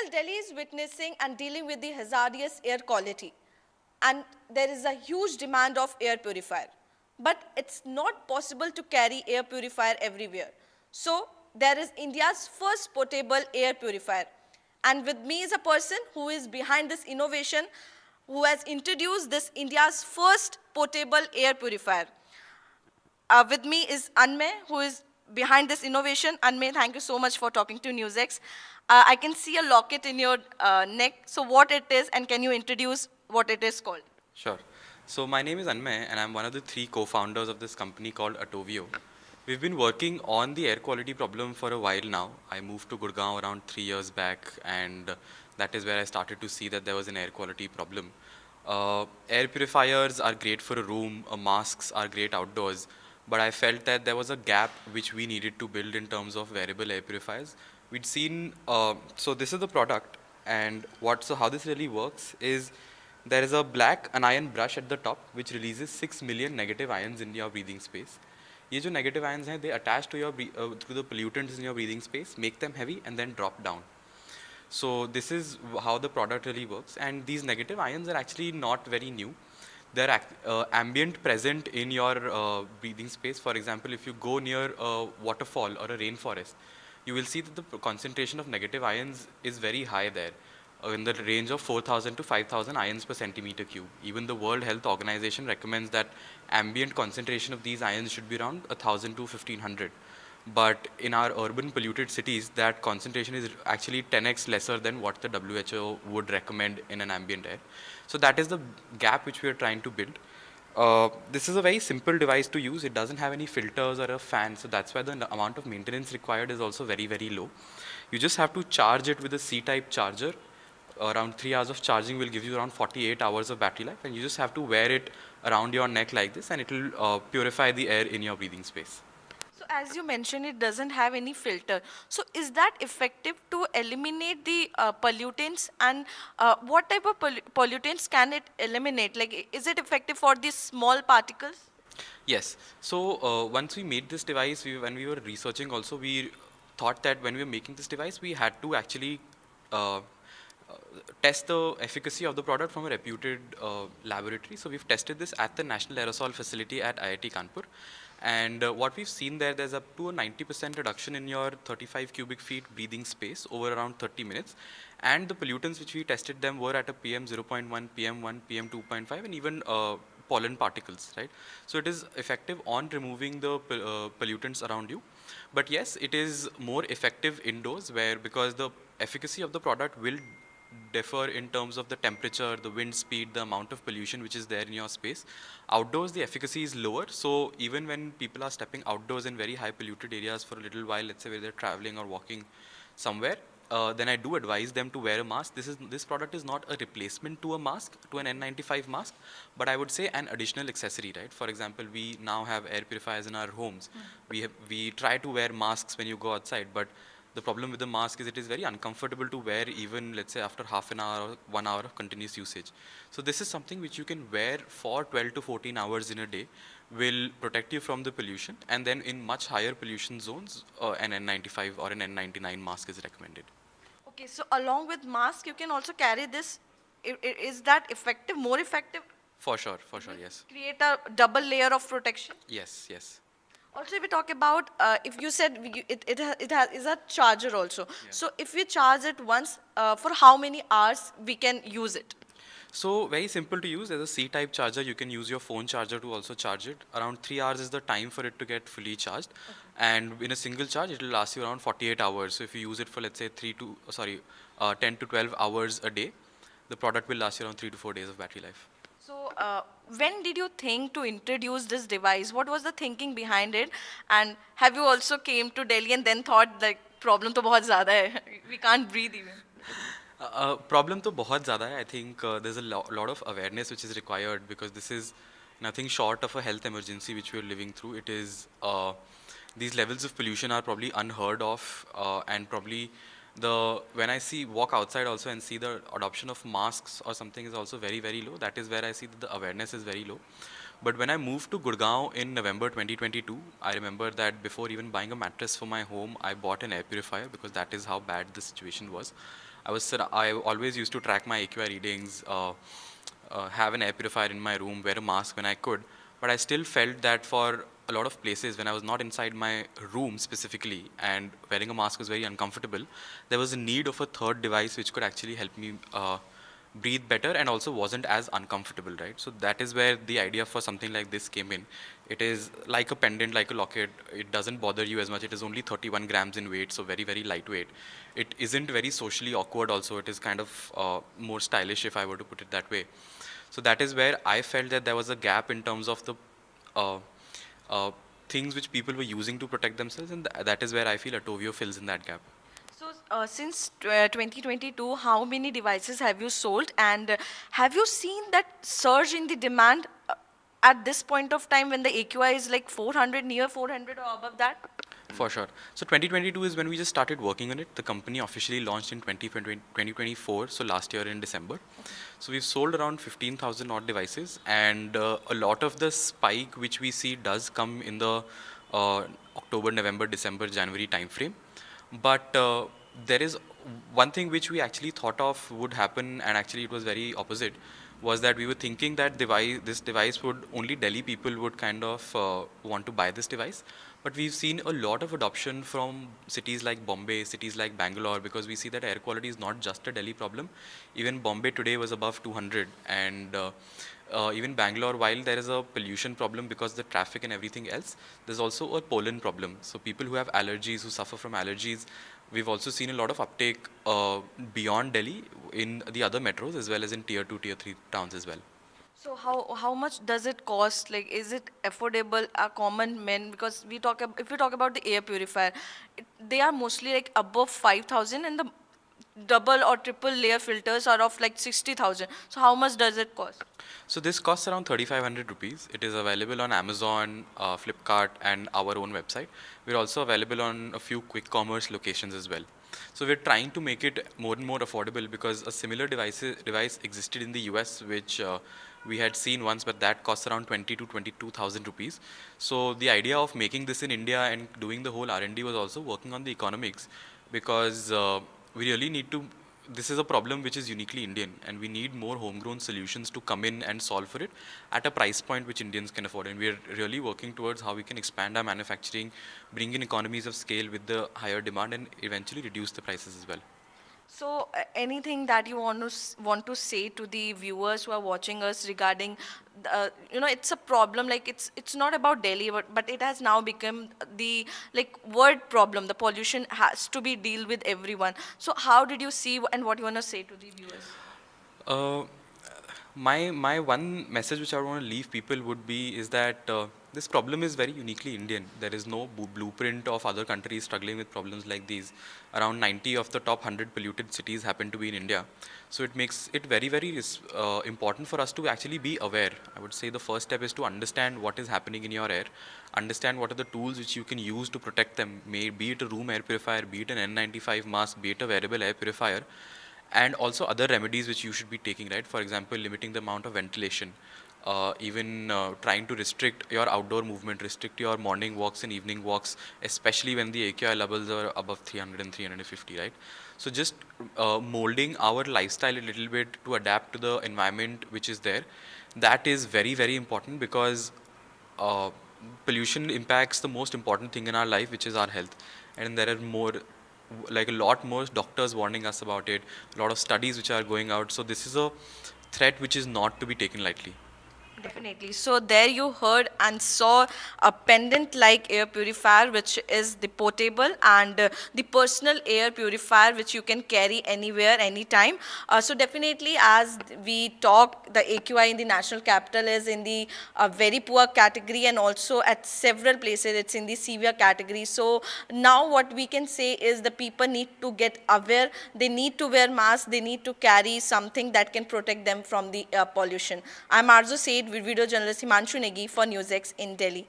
Delhi is witnessing and dealing with the hazardous air quality, and there is a huge demand of air purifier. But it's not possible to carry air purifier everywhere. So there is India's first portable air purifier. And with me is a person who is behind this innovation, who has introduced this India's first portable air purifier. With me is Anmay, who is behind this innovation. Anmay, thank you so much for talking to Newsx. I can see a locket in your neck. So what it is, and can you introduce what it is called? Sure. So my name is Anmay, and I'm one of the 3 co-founders of this company called Atovio. We've been working on the air quality problem for a while now. I moved to Gurgaon around 3 years back, and that is where I started to see that there was an air quality problem. Air purifiers are great for a room, masks are great outdoors, but I felt that there was a gap which we needed to build in terms of wearable air purifiers. We'd seen, so this is the product, and how this really works is there is a black anion brush at the top which releases 6 million negative ions in your breathing space. ये जो negative ions हैं, they attach to the pollutants in your breathing space, make them heavy, and then drop down. So this is how the product really works, and these negative ions are actually not very new. They're ambient present in your breathing space. For example, if you go near a waterfall or a rainforest, you will see that the concentration of negative ions is very high there, in the range of 4,000 to 5,000 ions per centimeter cube. Even the World Health Organization recommends that ambient concentration of these ions should be around 1,000 to 1,500. But in our urban polluted cities, that concentration is actually 10x lesser than what the WHO would recommend in an ambient air. So that is the gap which we are trying to build. This is a very simple device to use. It doesn't have any filters or a fan, so that's why the amount of maintenance required is also very, very low. You just have to charge it with a C-type charger. Around 3 hours of charging will give you around 48 hours of battery life, and you just have to wear it around your neck like this, and it will purify the air in your breathing space. So as you mentioned, it doesn't have any filter. So is that effective to eliminate the pollutants, and what type of pollutants can it eliminate? Like, is it effective for these small particles? Yes. So once we made this device, when we were researching also, we thought that when we were making this device, we had to actually test the efficacy of the product from a reputed laboratory. So we've tested this at the National Aerosol Facility at IIT Kanpur. And what we've seen there, there's up to a 90% reduction in your 35 cubic feet breathing space over around 30 minutes. And the pollutants which we tested them were at a PM 0.1, PM 1, PM 2.5, and even pollen particles, right? So it is effective on removing the pollutants around you. But yes, it is more effective indoors, because the efficacy of the product will differ in terms of the temperature, the wind speed, the amount of pollution which is there in your space. Outdoors, the efficacy is lower. So even when people are stepping outdoors in very high polluted areas for a little while, let's say where they're traveling or walking somewhere, then I do advise them to wear a mask. This product is not a replacement to a mask, to an N95 mask, but I would say an additional accessory, right? For example, we now have air purifiers in our homes. We try to wear masks when you go outside, but the problem with the mask is it is very uncomfortable to wear, even let's say after half an hour or 1 hour of continuous usage. So this is something which you can wear for 12 to 14 hours in a day, will protect you from the pollution, and then in much higher pollution zones, an N95 or an N99 mask is recommended. Okay, so along with mask, you can also carry this. Is that effective, more effective? For sure, yes. Create a double layer of protection? Yes, yes. Also, if we talk about, if you said it is a charger also. Yeah. So if we charge it once, for how many hours we can use it? So very simple to use. As a C-type charger, you can use your phone charger to also charge it. Around 3 hours is the time for it to get fully charged. Okay. And in a single charge, it will last you around 48 hours. So if you use it for, let's say, 10 to 12 hours a day, the product will last you around 3 to 4 days of battery life. So when did you think to introduce this device? What was the thinking behind it? And have you also came to Delhi and then thought, like, problem to bahut zyada hai. We can't breathe even. Problem to bahut zyada hai. I think there's a lot of awareness which is required, because this is nothing short of a health emergency which we are living through. It is, these levels of pollution are probably unheard of, and probably when I walk outside also and see the adoption of masks or something is also very, very low. That is where I see that the awareness is very low. But when I moved to Gurgaon in November 2022, I remember that before even buying a mattress for my home, I bought an air purifier, because that is how bad the situation was. I always used to track my AQI readings, have an air purifier in my room, wear a mask when I could. But I still felt that for a lot of places, when I was not inside my room specifically, and wearing a mask was very uncomfortable, there was a need of a third device which could actually help me breathe better and also wasn't as uncomfortable, right? So that is where the idea for something like this came in. It is like a pendant, like a locket. It doesn't bother you as much. It is only 31 grams in weight, so very, very lightweight. It isn't very socially awkward also. It is kind of more stylish, if I were to put it that way. So that is where I felt that there was a gap in terms of the uh, uh, things which people were using to protect themselves, and that is where I feel Atovio fills in that gap. So, since 2022, how many devices have you sold, and have you seen that surge in the demand at this point of time when the AQI is like 400, near 400 or above that? For sure. So 2022 is when we just started working on it. The company officially launched in 2024, so last year in December. So we've sold around 15,000 odd devices, and a lot of the spike which we see does come in the October, November, December, January timeframe. But there is one thing which we actually thought of would happen, and actually it was very opposite, was that we were thinking that this device would only Delhi people would kind of want to buy this device. But we've seen a lot of adoption from cities like Bombay, cities like Bangalore, because we see that air quality is not just a Delhi problem. Even Bombay today was above 200, and even Bangalore, while there is a pollution problem because of the traffic and everything else, there's also a pollen problem. So people who have allergies, who suffer from allergies, we've also seen a lot of uptake beyond Delhi in the other metros as well as in tier 2, tier 3 towns as well. So how much does it cost? Like, is it affordable? A common man, because if we talk about the air purifier, they are mostly like above 5,000, and the double or triple layer filters are of like 60,000. So how much does it cost? So this costs around 3,500 rupees. It is available on Amazon, Flipkart, and our own website. We're also available on a few quick commerce locations as well. So we're trying to make it more and more affordable, because a similar device existed in the US, which we had seen once, but that costs around 20 to 22,000 rupees. So the idea of making this in India and doing the whole R&D was also working on the economics, because we really need to. This is a problem which is uniquely Indian, and we need more homegrown solutions to come in and solve for it at a price point which Indians can afford. And we are really working towards how we can expand our manufacturing, bring in economies of scale with the higher demand, and eventually reduce the prices as well. So, anything that you want to say to the viewers who are watching us regarding, it's a problem. Like, it's not about Delhi, but it has now become the like world problem. The pollution has to be dealt with everyone. So, how did you see, and what you want to say to the viewers? Uh, my one message which I want to leave people would be is that this problem is very uniquely Indian. There is no blueprint of other countries struggling with problems like these. Around 90 of the top 100 polluted cities happen to be in India. So it makes it very, very important for us to actually be aware. I would say the first step is to understand what is happening in your air, understand what are the tools which you can use to protect them, be it a room air purifier, be it an N95 mask, be it a wearable air purifier, and also other remedies which you should be taking, right? For example, limiting the amount of ventilation, even trying to restrict your outdoor movement, restrict your morning walks and evening walks, especially when the AQI levels are above 300 and 350, right? So just molding our lifestyle a little bit to adapt to the environment which is there, that is very, very important, because uh, pollution impacts the most important thing in our life, which is our health. And there are like a lot more doctors warning us about it, a lot of studies which are going out. So this is a threat which is not to be taken lightly. Definitely. So there you heard and saw a pendant-like air purifier, which is the portable and the personal air purifier, which you can carry anywhere, anytime. So definitely, as we talk, the AQI in the national capital is in the very poor category, and also at several places it's in the severe category. So now what we can say is the people need to get aware. They need to wear masks. They need to carry something that can protect them from the pollution. I'm Arzu Said, video journalist Himanshu Negi for Newsx in Delhi.